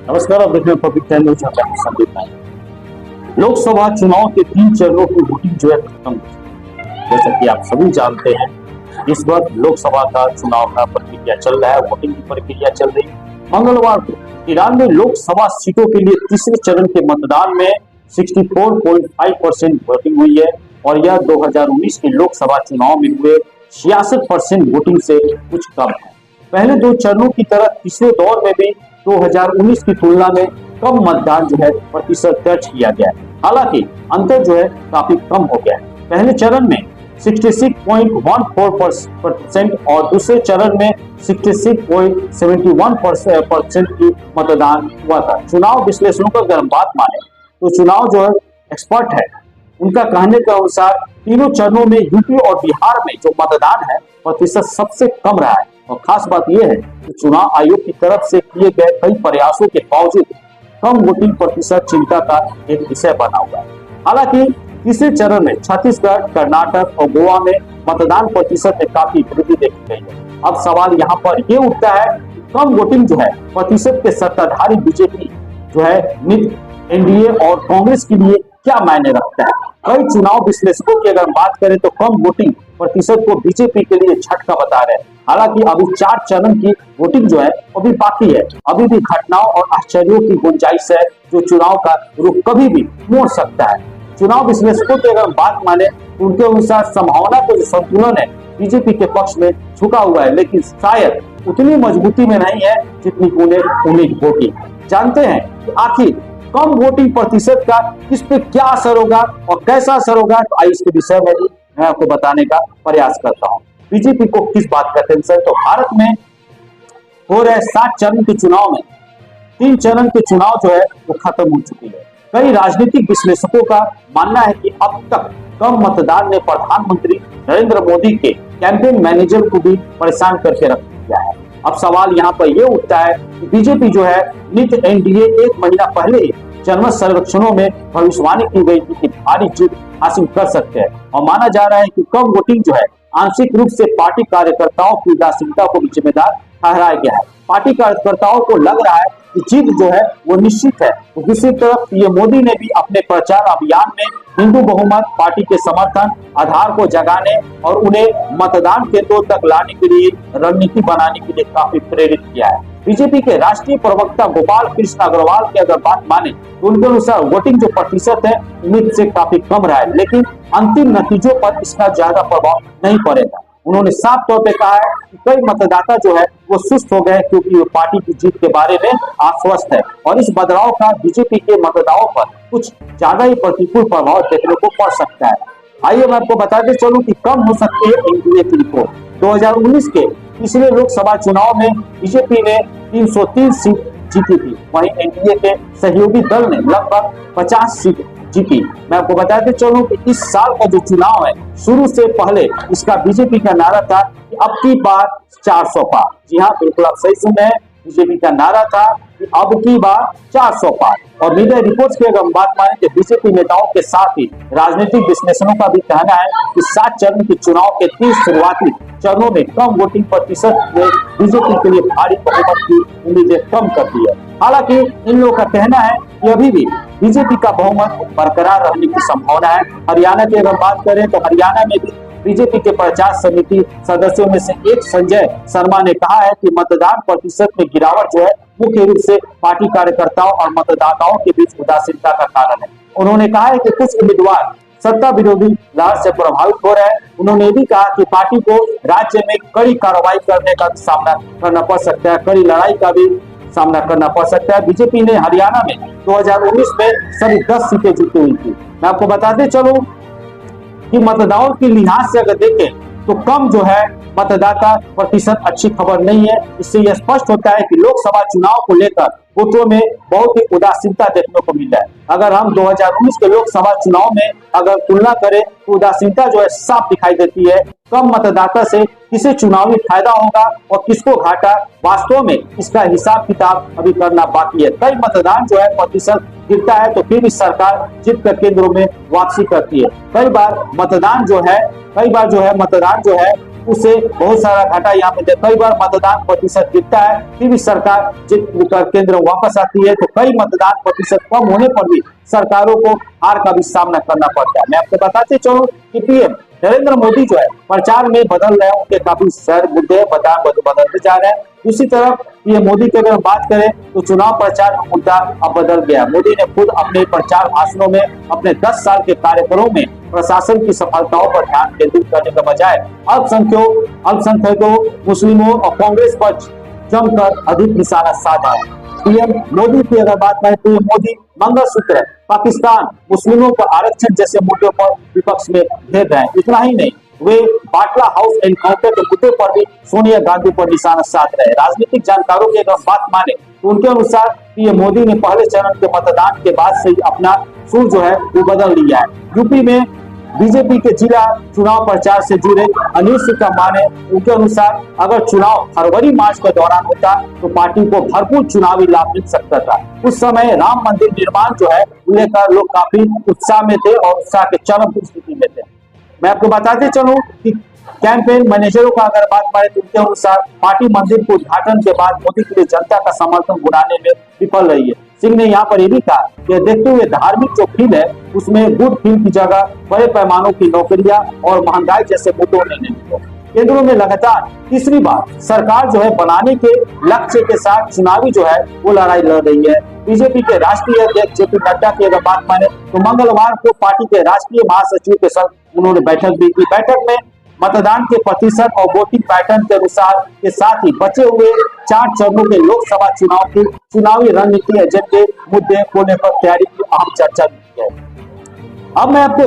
नमस्कार, आप देख रहे हैं पब्लिक टाइम न्यूज। संदीप नायक। लोकसभा चुनाव के 3 चरणों की वोटिंग जो है खत्म हो चुकी है। जैसा कि आप सभी जानते हैं, इस वक्त लोकसभा का चुनाव का प्रक्रिया चल रहा है, वोटिंग की प्रक्रिया चल रही है। मंगलवार को 93 लोकसभा सीटों के लिए तीसरे चरण के मतदान में 64.5% वोटिंग हुई है और यह 2019 के लोकसभा चुनाव में हुए 66% वोटिंग से कुछ कम है। पहले 2 चरणों की तरह तीसरे दौर में भी 2019 की तुलना में कम मतदान जो है प्रतिशत दर्ज किया गया है। हालांकि अंतर जो है काफी कम हो गया है। पहले चरण में 66.14% और दूसरे चरण में 66.71% की मतदान हुआ था। चुनाव विश्लेषकों का अगर हम बात माने तो चुनाव जो है एक्सपर्ट है, उनका कहने के अनुसार तीनों चरणों में यूपी और बिहार में जो मतदान है प्रतिशत सबसे कम रहा है। और खास बात यह है कि चुनाव आयोग की तरफ से किए गए कई प्रयासों के बावजूद कम वोटिंग प्रतिशत चिंता का एक विषय बना हुआ है। हालांकि तीसरे चरण में छत्तीसगढ़, कर्नाटक और गोवा में मतदान प्रतिशत में काफी वृद्धि देखी गई है। अब सवाल यहाँ पर ये उठता है कि कम वोटिंग जो है प्रतिशत के सत्ताधारी बीजेपी जो है नित एनडीए और कांग्रेस के लिए क्या मायने रखता है। कई चुनाव विश्लेषकों की अगर बात करें तो कम वोटिंग प्रतिशत को बीजेपी के लिए झटका बता रहे हैं। हालांकि अभी 4 चरण की वोटिंग जो है अभी बाकी है। अभी भी घटनाओं और आश्चर्यों की गुंजाइश है जो चुनाव का रुख कभी भी मोड़ सकता है। चुनाव विश्लेषकों की अगर बात माने तो उनके अनुसार संभावना का जो संतुलन है बीजेपी के पक्ष में झुका हुआ है, लेकिन शायद उतनी मजबूती में नहीं है जितनी उन्हें उम्मीद होगी। जानते हैं कि आखिर कम वोटिंग प्रतिशत का किस पे क्या असर होगा और कैसा असर होगा, तो आइए इसके विषय में भी मैं आपको बताने का प्रयास करता हूँ। बीजेपी को किस बात का टेंशन, तो भारत में हो रहे 7 चरण के चुनाव में 3 चरण के चुनाव जो है वो खत्म हो चुकी है। कई राजनीतिक विश्लेषकों का मानना है कि अब तक कम मतदान ने प्रधानमंत्री नरेंद्र मोदी के कैंपेन मैनेजर को भी परेशान करके रख दिया है। अब सवाल यहाँ पर यह उठता है कि बीजेपी जो है नित एनडीए 1 महीना पहले ही जनमत सर्वेक्षणों में भविष्यवाणी की गई थी कि भारी जीत हासिल कर सकते हैं और माना जा रहा है कि कम वोटिंग जो है आंशिक रूप से पार्टी कार्यकर्ताओं की उदासीनता को भी जिम्मेदार ठहराया गया है। पार्टी कार्यकर्ताओं को लग रहा है कि जीत जो है वो निश्चित है। तो दूसरी तरफ पीएम मोदी ने भी अपने प्रचार अभियान में हिंदू बहुमत पार्टी के समर्थन आधार को जगाने और उन्हें मतदान केंद्रों तक लाने के लिए रणनीति बनाने के लिए काफी प्रेरित किया है। बीजेपी के राष्ट्रीय प्रवक्ता गोपाल कृष्ण अग्रवाल की अगर बात माने तो उनके अनुसार वोटिंग जो प्रतिशत है उम्मीद से काफी कम रहा है, लेकिन अंतिम नतीजों पर इसका ज्यादा प्रभाव नहीं पड़ेगा। उन्होंने साफ तौर पे कहा है कि कई मतदाता जो है वो सुस्त हो गए क्योंकि वो पार्टी की जीत के बारे में आश्वस्त है और इस बदलाव का बीजेपी के मतदाताओं पर कुछ ज्यादा ही प्रतिकूल प्रभाव देखने को पड़ सकता है। आइए मैं आपको बताते चलूं कि कम हो सकती है एनडीए की रिपोर्ट। 2019 के पिछले लोकसभा चुनाव में बीजेपी ने 303 सीट जीती थी, वहीं एनडीए के सहयोगी दल ने लगभग 50 सीट जीती। मैं आपको बताते चलूं कि इस साल का जो चुनाव है शुरू से पहले इसका बीजेपी का नारा था कि अब की बार 400 पार। जी हाँ, बिल्कुल आप सही सुन रहे हैं, बीजेपी का नारा था कि अब की बार 400 पार। और मीडिया रिपोर्ट्स की अगर हम बात माने तो बीजेपी नेताओं के साथ ही राजनीतिक विश्लेषणों का भी कहना है कि 7 चरण के चुनाव के 3 शुरुआती चरणों में कम वोटिंग प्रतिशत ने बीजेपी के लिए भारी बहुमत की उम्मीदें कम कर दी है। हालांकि इन लोगों का कहना है कि अभी भी बीजेपी का बहुमत बरकरार रहने की संभावना है। हरियाणा की अगर बात करें तो हरियाणा में भी बीजेपी के प्रचार समिति सदस्यों में से एक संजय शर्मा ने कहा है कि मतदान प्रतिशत में गिरावट जो है मुख्य रूप से पार्टी कार्यकर्ताओं और मतदाताओं के बीच उदासीनता का कारण है। उन्होंने कहा है कि कुछ उम्मीदवार सत्ता विरोधी लहर से प्रभावित हो रहे हैं। उन्होंने भी कहा कि पार्टी को राज्य में कड़ी कार्रवाई करने का सामना करना पड़ सकता है, कड़ी लड़ाई का भी सामना करना पड़ सकता है। बीजेपी ने हरियाणा में 2019 में सभी 10 सीटें जीती हुई थी। मैं आपको बताते चलूं कि मतदाताओं के लिहाज से अगर देखें तो कम जो है मतदाता प्रतिशत अच्छी खबर नहीं है। इससे यह स्पष्ट होता है कि लोकसभा चुनाव को लेकर वोटरों में बहुत ही उदासीनता देखने को मिल रहा है। अगर हम 2019 के लोकसभा चुनाव में अगर तुलना करें तो उदासीनता जो है साफ दिखाई देती है। कम मतदाता से किसे चुनावी फायदा होगा और किसको घाटा, वास्तव में इसका हिसाब किताब अभी करना बाकी है। कई मतदान जो है प्रतिशत गिरता है तो फिर भी सरकार जीत कर केंद्रों में वापसी करती है। कई बार मतदान जो है उससे बहुत सारा घाटा यहाँ पे कई बार मतदान प्रतिशत गिरता है, फिर भी सरकार केंद्र वापस आती है, तो कई मतदान प्रतिशत कम होने पर भी सरकारों को हार का भी सामना करना पड़ता है। मैं आपको बताते चलूं कि पीएम नरेंद्र मोदी जो है प्रचार में बदल रहे हैं, उनके काफी सारे मुद्दे बदलते जा रहे हैं। दूसरी तरफ पीएम मोदी की अगर बात करें तो चुनाव प्रचार का मुद्दा अब बदल गया। मोदी ने खुद अपने प्रचार भाषणों में अपने 10 साल के कार्यकालों में प्रशासन की सफलताओं पर ध्यान केंद्रित करने के बजाय अल्पसंख्यकों, मुस्लिमों और कांग्रेस पर जमकर अधिक निशाना साधा। पीएम मोदी की अगर बात करें तो मोदी मंगलसूत्र, पाकिस्तान, मुस्लिमों को आरक्षण जैसे मुद्दों पर विपक्ष में घेर रहे हैं। इतना ही नहीं, वे बाटला हाउस एनकाउंटर के मुद्दे पर भी सोनिया गांधी पर निशाना साध रहे हैं। राजनीतिक जानकारों की अगर बात माने तो उनके अनुसार पीएम मोदी ने पहले चरण के मतदान के बाद से ही अपना सुर जो है वो बदल लिया है। यूपी में बीजेपी के जिला चुनाव प्रचार से जुड़े अनिल सिंह का माने, उनके अनुसार अगर चुनाव फरवरी मार्च के दौरान होता तो पार्टी को भरपूर चुनावी लाभ मिल सकता था। उस समय राम मंदिर निर्माण जो है लेकर लोग काफी उत्साह में थे और उत्साह के चरम स्थिति में थे। मैं आपको बताते चलूं कि कैंपेन मैनेजरों का अगर बात करें तो उनके अनुसार पार्टी मंदिर के उद्घाटन के बाद मोदी के लिए जनता का समर्थन बुलाने में विफल रही है। सिंह ने यहाँ पर यह भी कहा कि देखते हुए धार्मिक जो फील है उसमें गुड फील की जगह बड़े पैमानों की नौकरियां और महंगाई जैसे मुद्दों ने नहीं। केंद्रों में लगातार तीसरी बार सरकार जो है बनाने के लक्ष्य के साथ चुनावी जो है वो लड़ाई लड़ रही है। बीजेपी के राष्ट्रीय अध्यक्ष जेपी नड्डा की अगर बात माने तो मंगलवार को पार्टी के राष्ट्रीय महासचिव के साथ उन्होंने बैठक भी की। बैठक में मतदान के प्रतिशत और वोटिंग पैटर्न के अनुसार के साथ ही बचे हुए 4 चरणों के लोकसभा चुनाव की चुनावी रणनीति एजेंडे मुद्दे को लेकर तैयारी की अहम चर्चा की है। अब मैं आपको